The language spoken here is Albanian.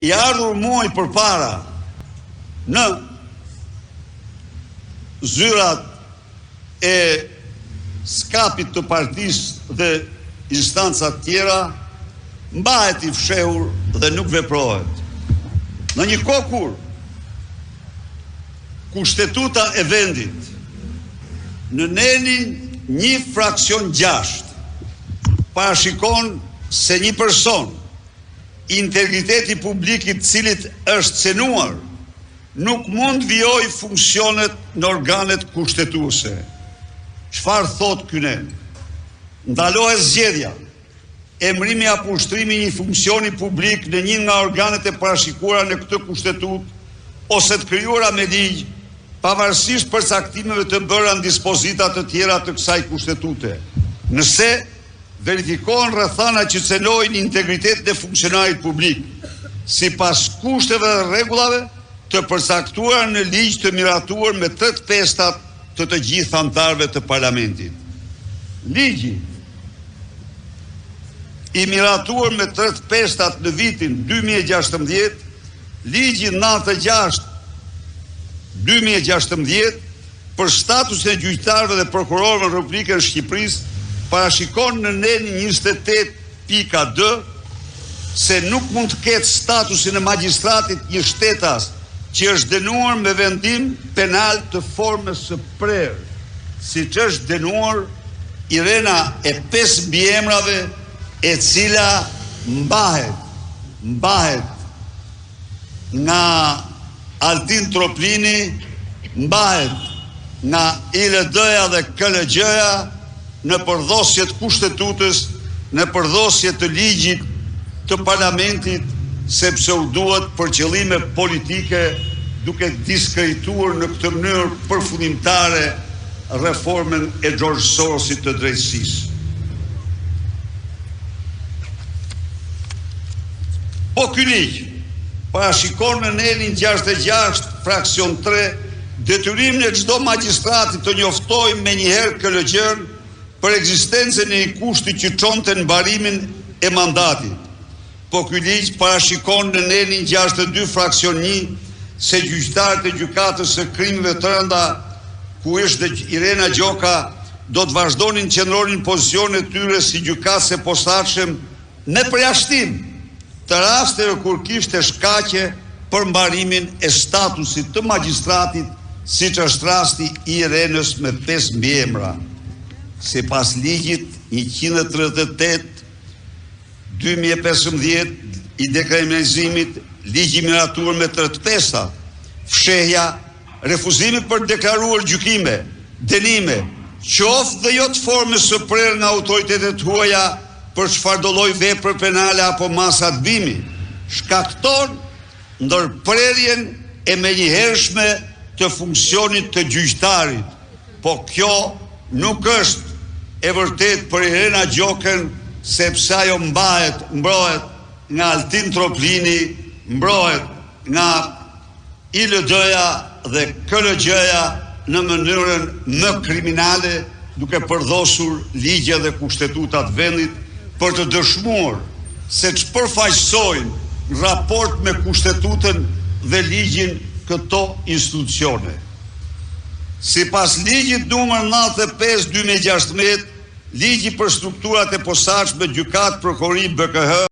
I ardhur muaj përpara në zyrat e skapit të partisë dhe instancat tjera, mbahet i fshehur dhe nuk veprohet. Në një kohë kur kushtetuta e vendit në nenin një fraksion 6 parashikon se një person integriteti publikit cilit është cenuar nuk mund vijoj funksionet në organet kushtetuese. Çfarë thot ky nen? Ndalohet zgjedhja, emrimi apo ushtrimi një funksioni publik në një nga organet e parashikuara në këtë kushtetut ose të krijuara me ligj, pavarësisht përcaktimeve të bëra në dispozita të tjera të kësaj kushtetute. Nëse verifikohen rrethana që cenojnë integritetin e funksionarit publik, sipas kushteve dhe rregullave të përcaktuara në ligj të miratuar me 3/5 të gjithë anëtarëve të parlamentit. Ligji i miratuar me 3/5 në vitin 2016, ligji 96/2016 për statusin e gjyqtarëve dhe prokurorëve në Republikën e Shqipërisë parashikon në nen 28.d se nuk mund të ketë statusin e magjistratit një shtetas që është dënuar me vendim penal të formës së prerë, siç është dënuar Irena e 5 mbiemrave e cila mbahet nga Altin Troplini, mbahet nga ILD-ja dhe KLG-ja në përdhosje të kushtetutës, në përdhosje të ligjit të parlamentit, sepse u duhet për qëllime politike duke diskredituar në këtë mënyrë përfundimtare reformën e George Sorosit të drejtësisë. Po ky ligj parashikon në nenin 66 fraksion 3 detyrimin e çdo magjistrati të njoftojë menjëherë KLG-n për ekzistencën e një kushti që çonte në mbarimin e mandatit. Po ky ligj parashikon në nenin 62 fraksion 1 se gjyqtarët e gjykatës së krimeve të rënda, ku ishte Irena Gjoka, do të vazhdonin të qëndronin pozicionet e tyre si gjykatës e posaçëm me përjashtim të rasteve kur kishte shkaqe për mbarimin e statusit të magjistratit, siç është rasti i Irenës me 5 mbiemra. Sipas ligjit 138/2015 i dekriminalizimit, ligji miratuar me 3/5, fshehja, refuzimi për deklaruar gjykime, dënime, qoftë dhe jo të formës së prerë nga autoritetet huaja për çfarëdo lloj vepre penale apo masatbimi, shkakton ndërprerjen e menjëhershme të funksionit të gjyqtarit. Po kjo nuk është e vërtet për Irena Gjokën, sepse ajo mbrohet nga Altin Troplini, mbrohet nga ILD-ja dhe KLG-ja në mënyrën më kriminale, duke përdosur ligje dhe kushtetutat vendit për të dëshmuar se ç'përfaqësojnë në raport me kushtetutën dhe ligjin këto institucione. Sipas ligjit numër 95/2016, ligji për strukturat e posaçme, gjykatë, prokurori, BKH